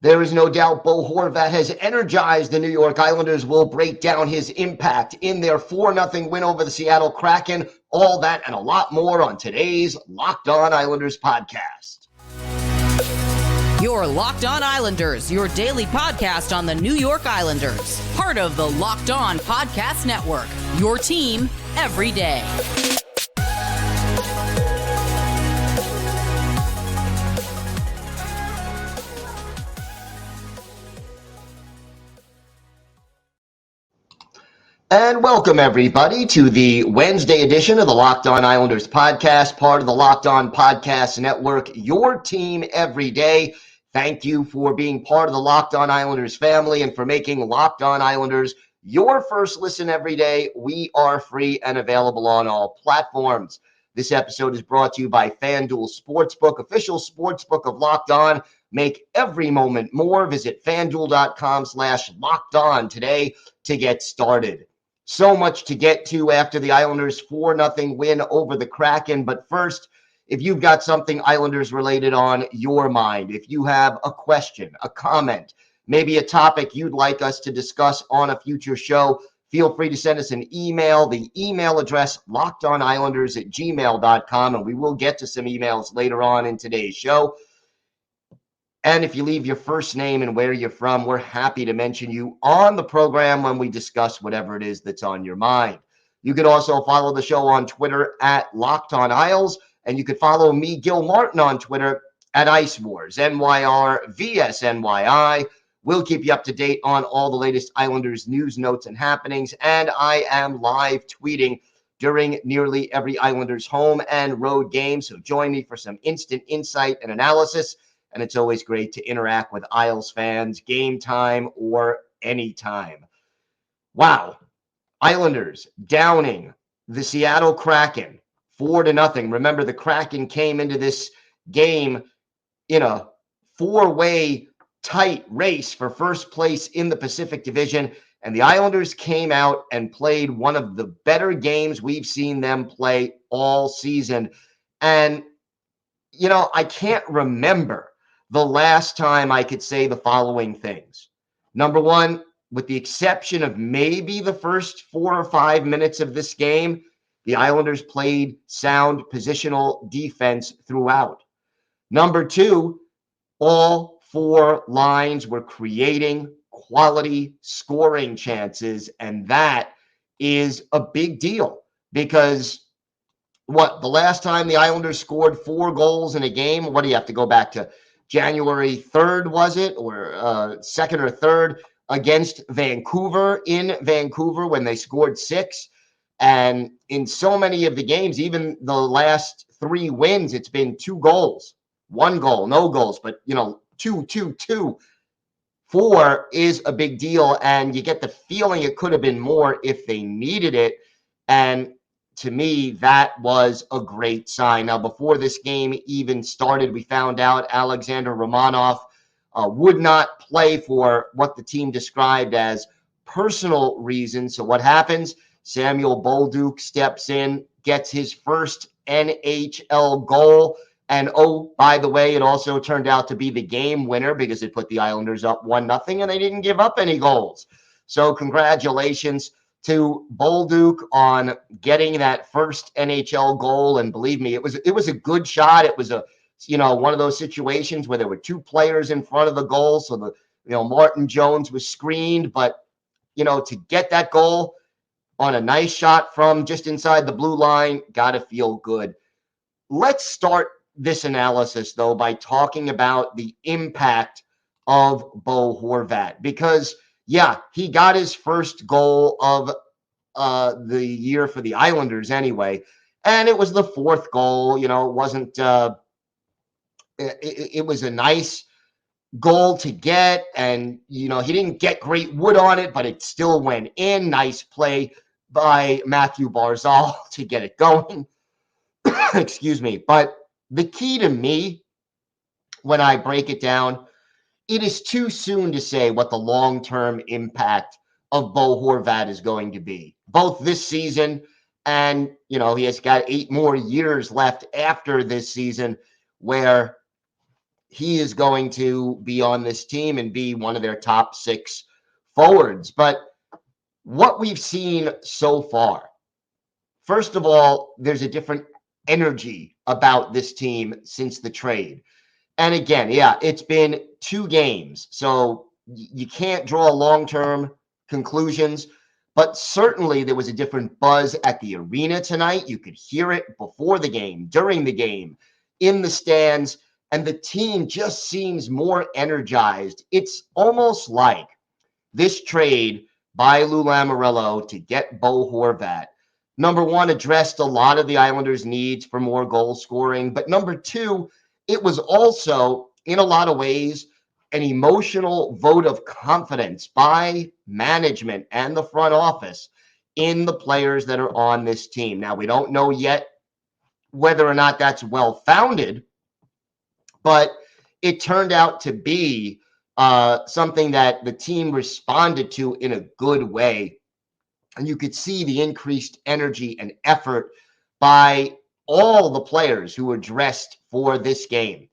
There is no doubt Bo Horvat has energized the New York Islanders. We'll break down his impact in their 4-0 win over the Seattle Kraken. All that and a lot more on today's Locked On Islanders podcast. Your Locked On Islanders, your daily podcast on the New York Islanders. Part of the Locked On Podcast Network, your team every day. And welcome, everybody, to the Wednesday edition of the Locked On Islanders podcast, part of the Locked On Podcast Network, your team every day. Thank you for being part of the Locked On Islanders family and for making Locked On Islanders your first listen every day. We are free and available on all platforms. This episode is brought to you by FanDuel Sportsbook, official sportsbook of Locked On. Make every moment more. Visit FanDuel.com/Locked On today to get started. So much to get to after the Islanders' 4-0 win over the Kraken. But first, if you've got something Islanders related on your mind, if you have a question, a comment, maybe a topic you'd like us to discuss on a future show, feel free to send us an email. The email address, lockedonislanders@gmail.com, and we will get to some emails later on in today's show. And if you leave your first name and where you're from, we're happy to mention you on the program when we discuss whatever it is that's on your mind. You could also follow the show on Twitter at Locked On Isles, and you could follow me, Gil Martin, on Twitter at Ice Wars, NYRVSNYI. We'll keep you up to date on all the latest Islanders news, notes, and happenings, and I am live tweeting during nearly every Islanders home and road game, so join me for some instant insight and analysis. And it's always great to interact with Isles fans, game time or anytime. Wow. Islanders downing the Seattle Kraken 4-0. Remember, the Kraken came into this game in a four-way tight race for first place in the Pacific Division. And the Islanders came out and played one of the better games we've seen them play all season. And, I can't remember the last time I could say the following things. Number one, with the exception of maybe the first 4 or 5 minutes of this game, the Islanders played sound positional defense throughout. Number two, all 4 lines were creating quality scoring chances, and that is a big deal because the last time the Islanders scored 4 goals in a game, what do you have to go back to? January 3rd, was it, or 2nd or 3rd, against Vancouver in Vancouver when they scored 6. And in so many of the games, even the last 3 wins, it's been 2 goals, 1 goal, no goals, but 2, 2, 2. 4 is a big deal, and you get the feeling it could have been more if they needed it. And to me, that was a great sign. Now, before this game even started, we found out Alexander Romanov would not play for what the team described as personal reasons. So what happens? Samuel Bolduc steps in, gets his first NHL goal. And, oh, by the way, it also turned out to be the game winner because it put the Islanders up 1-0, and they didn't give up any goals. So congratulations to Bolduc on getting that first NHL goal. And believe me, it was a good shot. It was one of those situations where there were 2 players in front of the goal. So Martin Jones was screened, but to get that goal on a nice shot from just inside the blue line, got to feel good. Let's start this analysis though by talking about the impact of Bo Horvat, because he got his first goal of the year for the Islanders anyway. And it was the 4th goal. It wasn't, it was a nice goal to get. And, he didn't get great wood on it, but it still went in. Nice play by Matthew Barzal to get it going. Excuse me. But the key to me, when I break it down, it is too soon to say what the long-term impact of Bo Horvat is going to be, both this season and, he has got 8 more years left after this season where he is going to be on this team and be one of their top 6 forwards. But what we've seen so far, first of all, there's a different energy about this team since the trade. And again, yeah, it's been 2 games, so you can't draw long-term conclusions, but certainly there was a different buzz at the arena tonight. You could hear it before the game, during the game, in the stands, and the team just seems more energized. It's almost like this trade by Lou Lamoriello to get Bo Horvat, number one, addressed a lot of the Islanders' needs for more goal scoring, but number two, it was also, in a lot of ways, an emotional vote of confidence by management and the front office in the players that are on this team. Now, we don't know yet whether or not that's well-founded, but it turned out to be something that the team responded to in a good way. And you could see the increased energy and effort by all the players who were dressed for this game.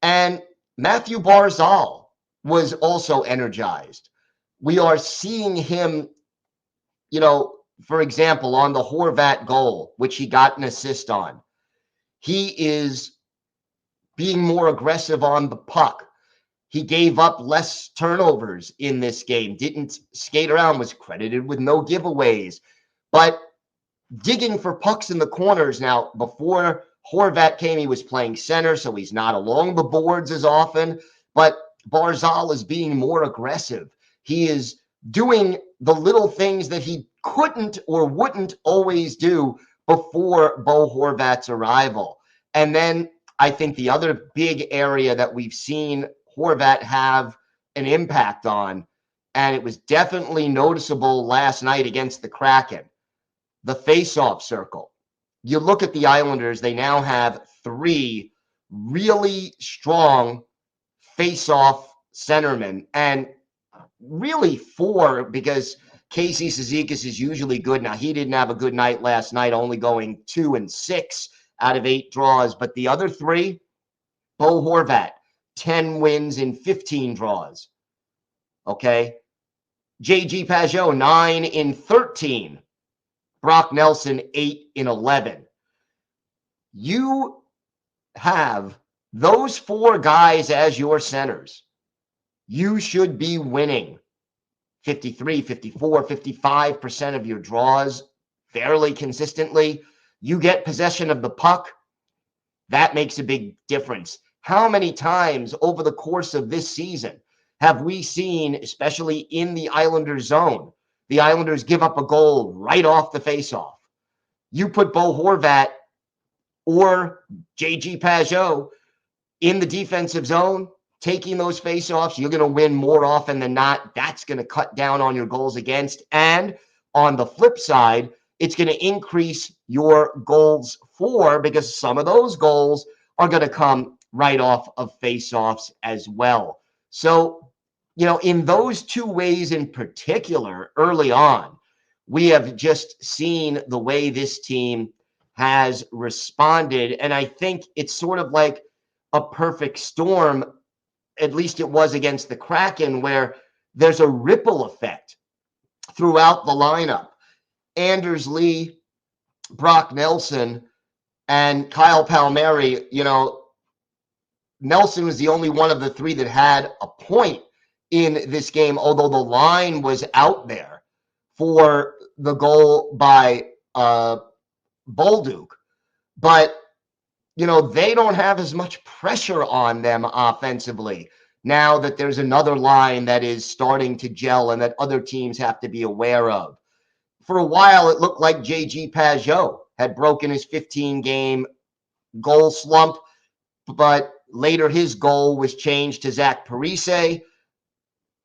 And Matthew Barzal was also energized. We are seeing him, for example, on the Horvat goal, which he got an assist on. He is being more aggressive on the puck. He gave up less turnovers in this game, didn't skate around, was credited with no giveaways, but digging for pucks in the corners. Now, before Horvat came, he was playing center, so he's not along the boards as often, but Barzal is being more aggressive. He is doing the little things that he couldn't or wouldn't always do before Bo Horvat's arrival. And then I think the other big area that we've seen Horvat have an impact on, and it was definitely noticeable last night against the Kraken, the face-off circle. You look at the Islanders, they now have 3 really strong face-off centermen, and really 4 because Casey Cizikas is usually good. Now, he didn't have a good night last night, only going 2 and 6 out of 8 draws, but the other 3, Bo Horvat, 10 wins in 15 draws. Okay. J.G. Pageau, 9 in 13. Brock Nelson, 8 in 11. You have those 4 guys as your centers. You should be winning 53, 54, 55% of your draws fairly consistently. You get possession of the puck. That makes a big difference. How many times over the course of this season have we seen, especially in the Islanders zone, the Islanders give up a goal right off the faceoff? You put Bo Horvat or J.G. Pageau in the defensive zone, taking those faceoffs, you're going to win more often than not. That's going to cut down on your goals against. And on the flip side, it's going to increase your goals for, because some of those goals are going to come right off of faceoffs as well. So, in those 2 ways in particular, early on, we have just seen the way this team has responded. And I think it's sort of like a perfect storm, at least it was against the Kraken, where there's a ripple effect throughout the lineup. Anders Lee, Brock Nelson, and Kyle Palmieri, Nelson was the only one of the 3 that had a point in this game, although the line was out there for the goal by Bolduc. But, they don't have as much pressure on them offensively now that there's another line that is starting to gel and that other teams have to be aware of. For a while, it looked like J.G. Pageau had broken his 15-game goal slump, but later his goal was changed to Zach Parise.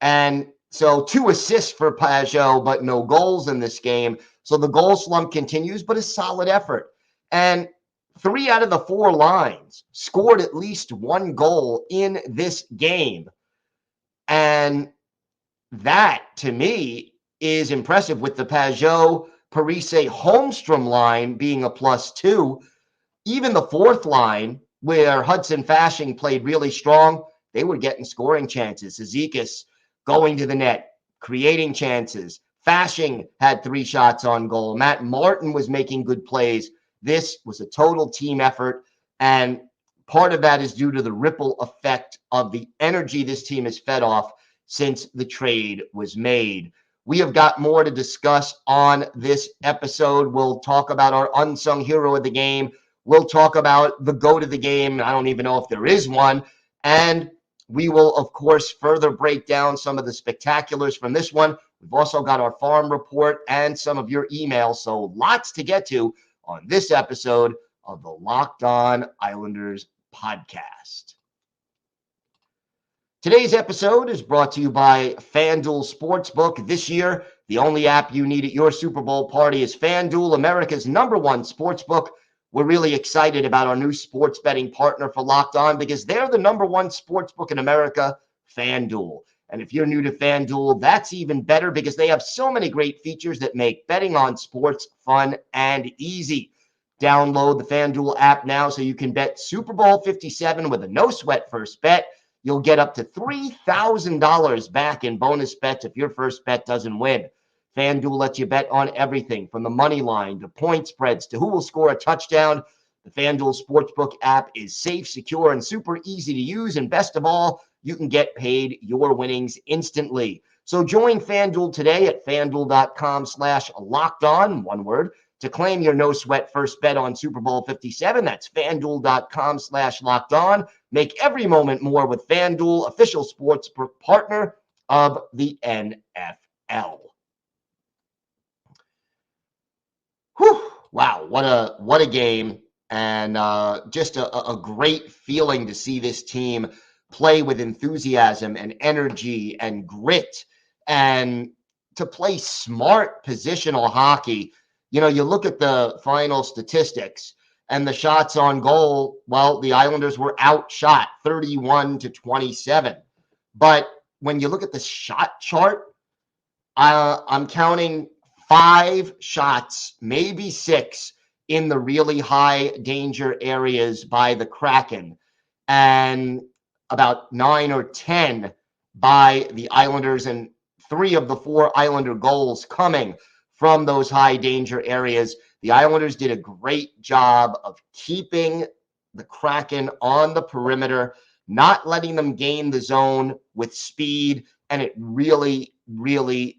And so 2 assists for Pageau, but no goals in this game. So the goal slump continues, but a solid effort. And 3 out of the 4 lines scored at least 1 goal in this game. And that, to me, is impressive, with the Pageau, Parise, Holmstrom line being a +2. Even the 4th line, where Hudson Fasching played really strong, they were getting scoring chances. Zizekas going to the net, creating chances. Fasching had 3 shots on goal. Matt Martin was making good plays. This was a total team effort, and part of that is due to the ripple effect of the energy this team has fed off since the trade was made. We have got more to discuss on this episode. We'll talk about our unsung hero of the game. We'll talk about the GOAT of the game. I don't even know if there is one. And we will, of course, further break down some of the spectaculars from this one. We've also got our farm report and some of your emails. So lots to get to on this episode of the Locked On Islanders podcast. Today's episode is brought to you by FanDuel Sportsbook. This year, the only app you need at your Super Bowl party is FanDuel, America's #1 sportsbook. We're really excited about our new sports betting partner for Locked On because they're the #1 sportsbook in America, FanDuel. And if you're new to FanDuel, that's even better because they have so many great features that make betting on sports fun and easy. Download the FanDuel app now so you can bet Super Bowl 57 with a no-sweat first bet. You'll get up to $3,000 back in bonus bets if your first bet doesn't win. FanDuel lets you bet on everything from the money line to point spreads to who will score a touchdown. The FanDuel Sportsbook app is safe, secure, and super easy to use. And best of all, you can get paid your winnings instantly. So join FanDuel today at FanDuel.com/lockedon, one word, to claim your no-sweat first bet on Super Bowl 57. That's FanDuel.com/lockedon. Make every moment more with FanDuel, official sports partner of the NFL. Whew, wow, what a game, and just a great feeling to see this team play with enthusiasm and energy and grit, and to play smart positional hockey. You know, you look at the final statistics and the shots on goal, well, the Islanders were outshot 31-27. But when you look at the shot chart, I'm counting 5 shots, maybe 6, in the really high danger areas by the Kraken, and about 9 or 10 by the Islanders, and 3 of the 4 Islander goals coming from those high danger areas. The Islanders did a great job of keeping the Kraken on the perimeter, not letting them gain the zone with speed, and it really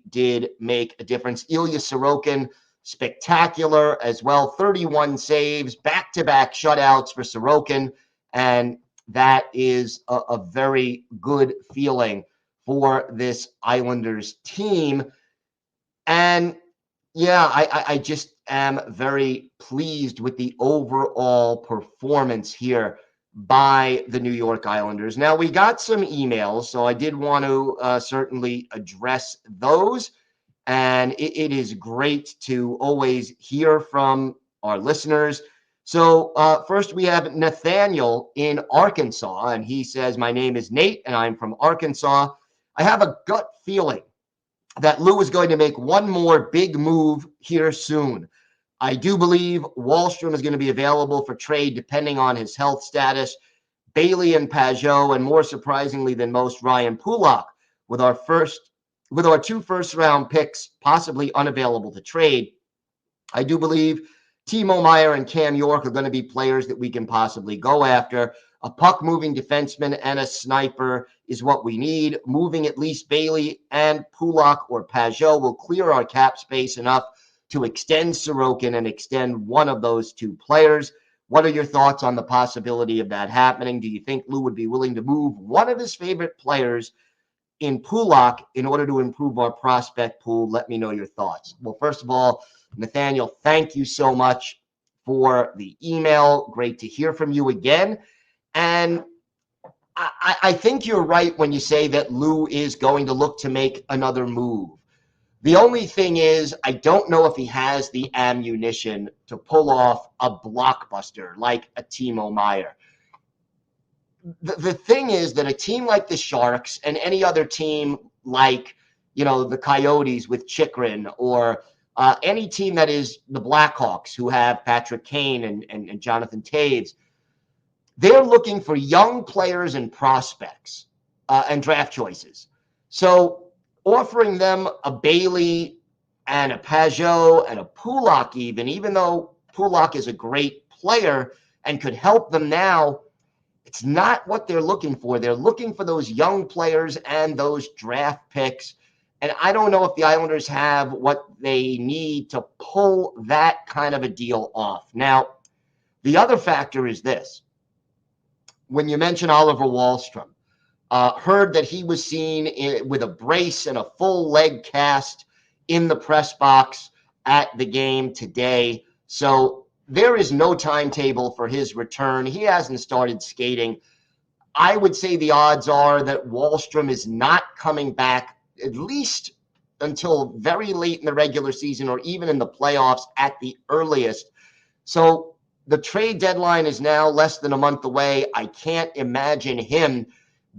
did make a difference. Ilya Sorokin, spectacular as well. 31 saves, back-to-back shutouts for Sorokin, and that is a very good feeling for this Islanders team. And yeah, I just am very pleased with the overall performance here by the New York Islanders. Now, we got some emails, so I did want to certainly address those. And it is great to always hear from our listeners. So first we have Nathaniel in Arkansas, and he says, "My name is Nate, and I'm from Arkansas. I have a gut feeling that Lou is going to make one more big move here soon. I do believe Wahlstrom is going to be available for trade depending on his health status. Bailey and Pajot, and more surprisingly than most, Ryan Pulock, with our 2 first-round picks possibly unavailable to trade. I do believe Timo Meier and Cam York are going to be players that we can possibly go after. A puck-moving defenseman and a sniper is what we need. Moving at least Bailey and Pulock or Pajot will clear our cap space enough to extend Sorokin and extend one of those 2 players. What are your thoughts on the possibility of that happening? Do you think Lou would be willing to move one of his favorite players in Pulock in order to improve our prospect pool? Let me know your thoughts." Well, first of all, Nathaniel, thank you so much for the email. Great to hear from you again. And I think you're right when you say that Lou is going to look to make another move. The only thing is, I don't know if he has the ammunition to pull off a blockbuster like a Timo Meier. The thing is that a team like the Sharks and any other team like, the Coyotes with Chychrun, or any team that is the Blackhawks who have Patrick Kane and Jonathan Toews, they're looking for young players and prospects and draft choices. So offering them a Bailey and a Pajot and a Pulock, even though Pulock is a great player and could help them now, it's not what they're looking for. They're looking for those young players and those draft picks. And I don't know if the Islanders have what they need to pull that kind of a deal off. Now, the other factor is this. When you mention Oliver Wahlstrom, heard that he was seen with a brace and a full leg cast in the press box at the game today. So there is no timetable for his return. He hasn't started skating. I would say the odds are that Wahlstrom is not coming back at least until very late in the regular season or even in the playoffs at the earliest. So the trade deadline is now less than a month away. I can't imagine him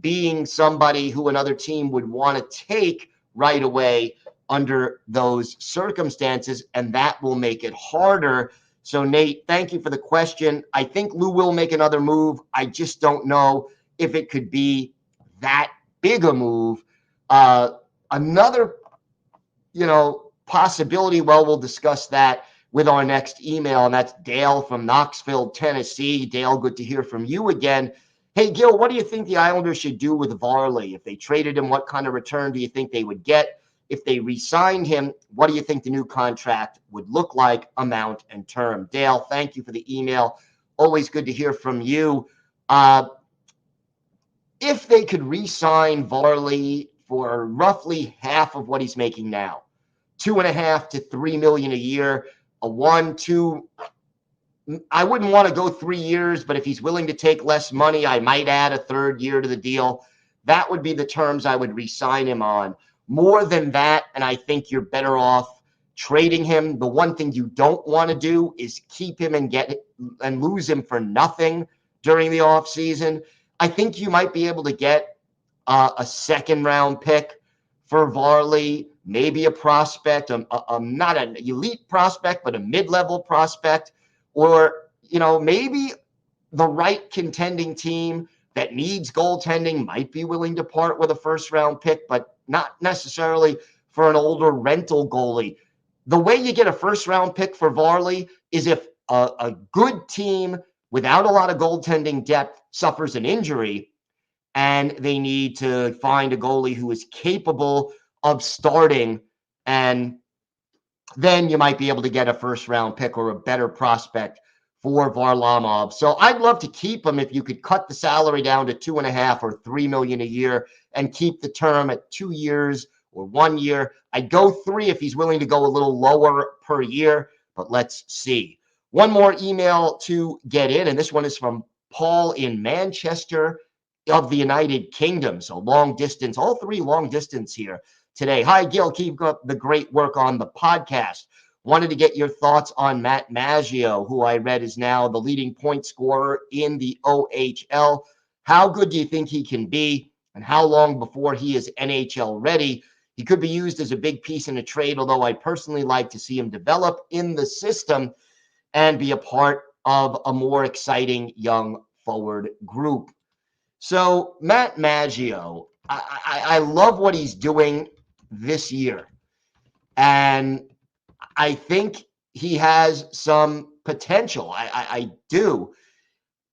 being somebody who another team would want to take right away under those circumstances, and that will make it harder. So, Nate, thank you for the question. I think Lou will make another move. I just don't know if it could be that big a move. Another, possibility, well, we'll discuss that with our next email, and that's Dale from Knoxville, Tennessee. Dale, good to hear from you again. Hey, Gil, what do you think the Islanders should do with Varley? If they traded him, what kind of return do you think they would get? If they re-signed him, what do you think the new contract would look like, amount, and term? Dale, thank you for the email. Always good to hear from you. If they could re-sign Varley for roughly half of what he's making now, $2.5 to $3 million a year, a 1, 2, I wouldn't want to go 3 years, but if he's willing to take less money, I might add a third year to the deal. That would be the terms I would re-sign him on. More than that, and I think you're better off trading him. The one thing you don't want to do is keep him and lose him for nothing during the offseason. I think you might be able to get a second-round pick for Varley, maybe a prospect, not an elite prospect, but a mid-level prospect, or, maybe the right contending team that needs goaltending might be willing to part with a first-round pick, but not necessarily for an older rental goalie. The way you get a first-round pick for Varley is if a good team without a lot of goaltending depth suffers an injury and they need to find a goalie who is capable of starting, and then you might be able to get a first-round pick or a better prospect for Varlamov. So I'd love to keep him if you could cut the salary down to $2.5 or $3 million a year and keep the term at 2 years or 1 year. I'd go 3 if he's willing to go a little lower per year, but let's see. One more email to get in, and this one is from Paul in Manchester of the United Kingdom. So long distance, all 3 long distance here today. Hi, Gil. Keep up the great work on the podcast. Wanted to get your thoughts on Matt Maggio, who I read is now the leading point scorer in the OHL. How good do you think he can be, and how long before he is NHL ready? He could be used as a big piece in a trade, although I personally like to see him develop in the system and be a part of a more exciting young forward group. So Matt Maggio, I love what he's doing this year. And I think he has some potential. I do.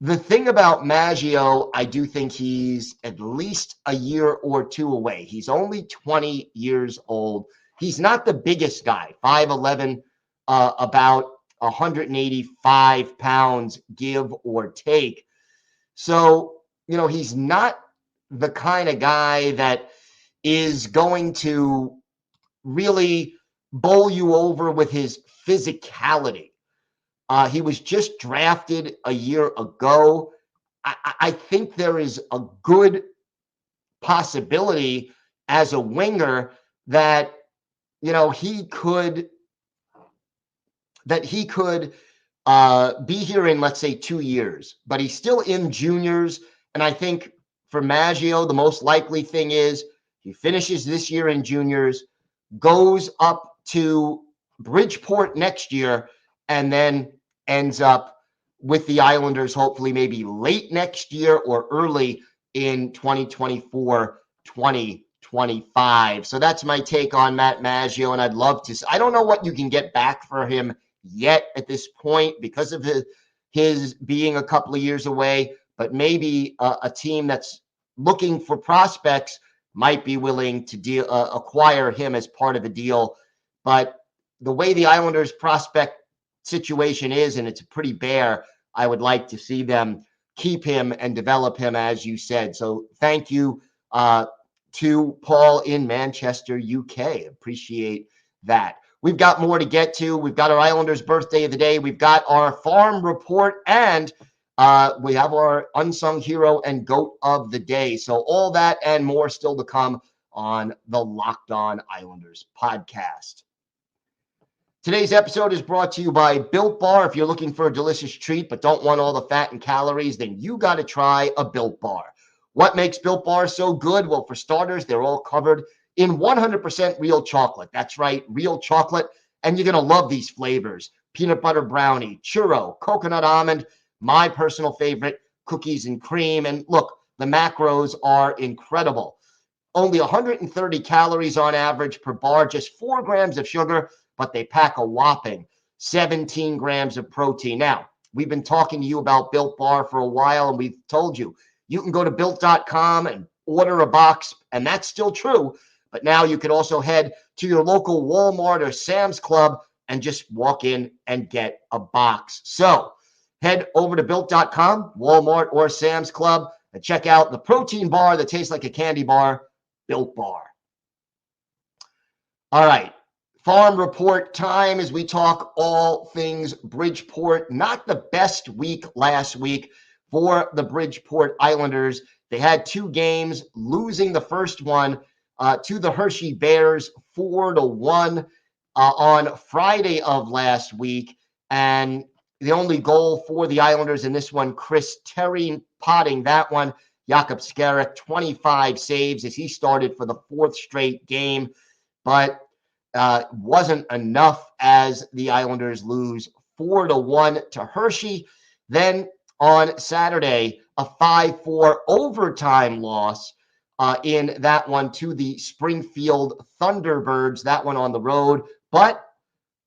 The thing about Maggio, I do think he's at least a year or 2 away. He's only 20 years old. He's not the biggest guy, 5'11", about 185 pounds, give or take. So, he's not the kind of guy that is going to really bowl you over with his physicality. He was just drafted a year ago. I think there is a good possibility as a winger that he could be here in, let's say, 2 years, but he's still in juniors. And I think for Maggio, the most likely thing is he finishes this year in juniors, goes up to Bridgeport next year, and then ends up with the Islanders, hopefully maybe late next year or early in 2024, 2025. So that's my take on Matt Maggio, and I'd love to. I don't know what you can get back for him yet at this point because of his being a couple of years away, but maybe a team that's looking for prospects might be willing to acquire him as part of a deal. But the way the Islanders prospect situation is, and it's pretty bare, I would like to see them keep him and develop him, as you said. So thank you to Paul in Manchester, UK. Appreciate that. We've got more to get to. We've got our Islanders birthday of the day. We've got our farm report, and we have our unsung hero and GOAT of the day. So all that and more still to come on the Locked On Islanders podcast. Today's episode is brought to you by Built Bar. If you're looking for a delicious treat but don't want all the fat and calories, then you got to try a Built Bar. What makes Built Bar so good? Well, for starters, they're all covered in 100% real chocolate. That's right, real chocolate. And you're going to love these flavors: peanut butter brownie, churro, coconut almond, my personal favorite, cookies and cream. And look, the macros are incredible. Only 130 calories on average per bar, just 4 grams of sugar, but they pack a whopping 17 grams of protein. Now, we've been talking to you about Built Bar for a while, and we've told you can go to built.com and order a box, and that's still true. But now you can also head to your local Walmart or Sam's Club and just walk in and get a box. So head over to built.com, Walmart, or Sam's Club and check out the protein bar that tastes like a candy bar, Built Bar. All right. Farm report time as we talk all things Bridgeport. Not the best week last week for the Bridgeport Islanders. They had 2 games, losing the first one to the Hershey Bears 4-1 on Friday of last week. And the only goal for the Islanders in this one, Chris Terry potting that one. Jakub Skarek, 25 saves as he started for the 4th straight game. But wasn't enough as the Islanders lose 4-1 to Hershey. Then on Saturday, a 5-4 overtime loss in that one to the Springfield Thunderbirds, that one on the road. But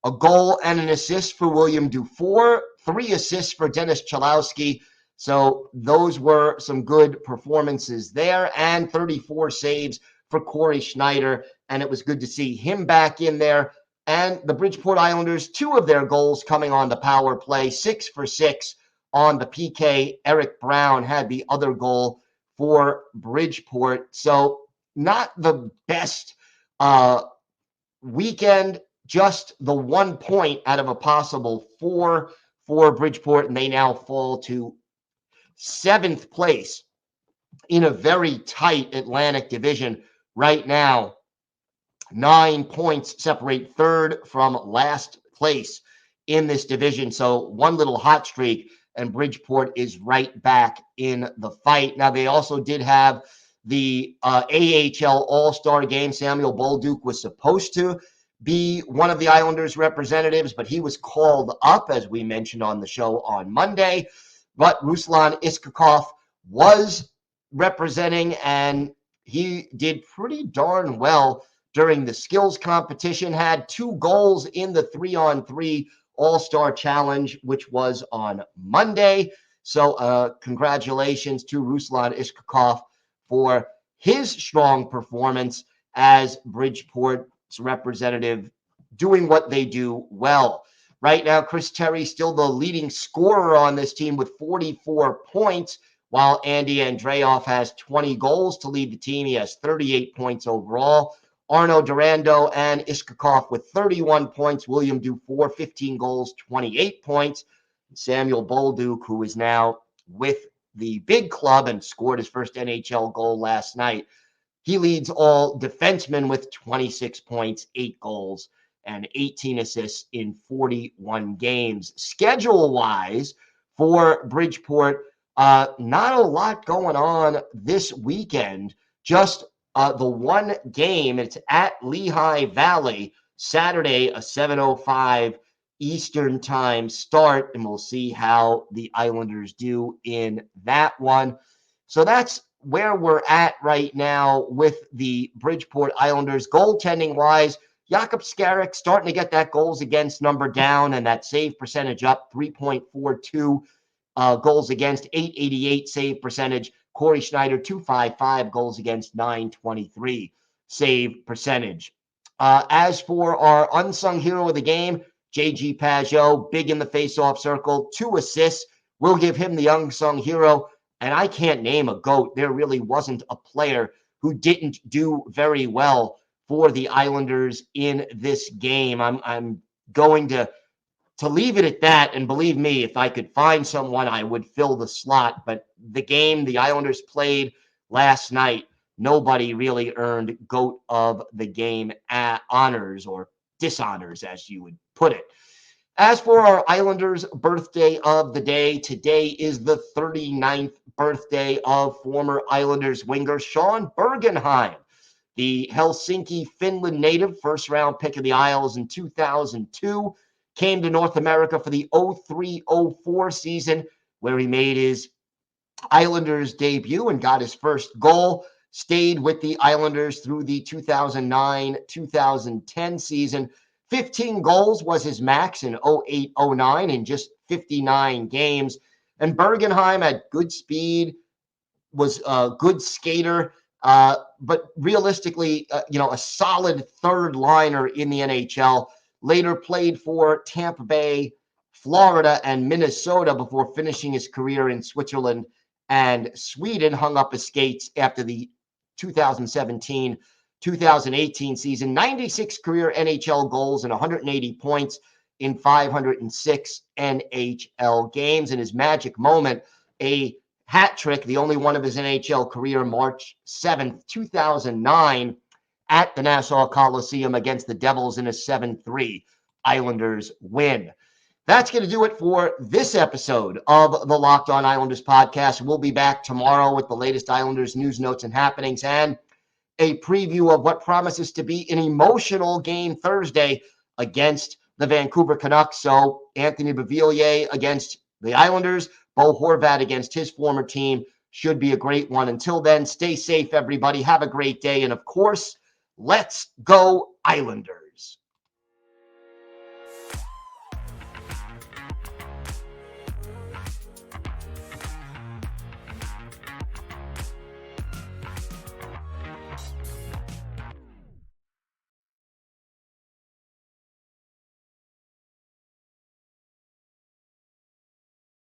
a goal and an assist for William Dufour, 3 assists for Dennis Chalowski. So those were some good performances there, and 34 saves for Corey Schneider, and it was good to see him back in there. And the Bridgeport Islanders, 2 of their goals coming on the power play, 6 for 6 on the PK. Eric Brown had the other goal for Bridgeport. So not the best weekend, just the 1 point out of a possible 4 for Bridgeport, and they now fall to 7th place in a very tight Atlantic division right now. 9 points separate 3rd from last place in this division. So one little hot streak and Bridgeport is right back in the fight. Now, they also did have the AHL All-Star game. Samuel Bolduc was supposed to be one of the Islanders' representatives, but he was called up, as we mentioned on the show on Monday. But Ruslan Iskakov was representing, and he did pretty darn well during the skills competition, had 2 goals in the 3-on-3 All-Star Challenge, which was on Monday. So congratulations to Ruslan Iskakov for his strong performance as Bridgeport's representative, doing what they do well. Right now, Chris Terry still the leading scorer on this team with 44 points, while Andy Andreoff has 20 goals to lead the team. He has 38 points overall. Arno Durando and Iskakov with 31 points. William Dufour, 15 goals, 28 points. Samuel Bolduc, who is now with the big club and scored his first NHL goal last night, he leads all defensemen with 26 points, 8 goals, and 18 assists in 41 games. Schedule-wise for Bridgeport, not a lot going on this weekend, just the one game. It's at Lehigh Valley, Saturday, a 7:05 Eastern time start, and we'll see how the Islanders do in that one. So that's where we're at right now with the Bridgeport Islanders. Goaltending wise, Jakub Skarek starting to get that goals against number down and that save percentage up, 3.42 goals against, 888 save percentage. Corey Schneider, 255 goals against, 923 save percentage. As for our unsung hero of the game, JG Pajot, big in the faceoff circle, 2 assists. We'll give him the unsung hero. And I can't name a GOAT. There really wasn't a player who didn't do very well for the Islanders in this game. I'm going to leave it at that. And believe me, if I could find someone, I would fill the slot. But the game the Islanders played last night, nobody really earned GOAT of the game honors or dishonors, as you would put it. As for our Islanders' birthday of the day, today is the 39th birthday of former Islanders winger Sean Bergenheim, the Helsinki, Finland native, first-round pick of the Isles in 2002, came to North America for the 03-04 season, where he made his Islanders debut and got his first goal, stayed with the Islanders through the 2009-2010 season. 15 goals was his max in 08-09 in just 59 games. And Bergenheim had good speed, was a good skater, but realistically, a solid third liner in the NHL. Later played for Tampa Bay, Florida, and Minnesota before finishing his career in Switzerland and Sweden. Hung up his skates after the 2017-2018 season. 96 career NHL goals and 180 points in 506 NHL games. In his magic moment, a hat trick, the only one of his NHL career, March 7th, 2009, at the Nassau Coliseum against the Devils in a 7-3 Islanders win. That's going to do it for this episode of the Locked On Islanders podcast. We'll be back tomorrow with the latest Islanders news, notes, and happenings, and a preview of what promises to be an emotional game Thursday against the Vancouver Canucks. So Anthony Beauvillier against the Islanders, Bo Horvat against his former team. Should be a great one. Until then, stay safe, everybody. Have a great day. And of course, let's go Islanders.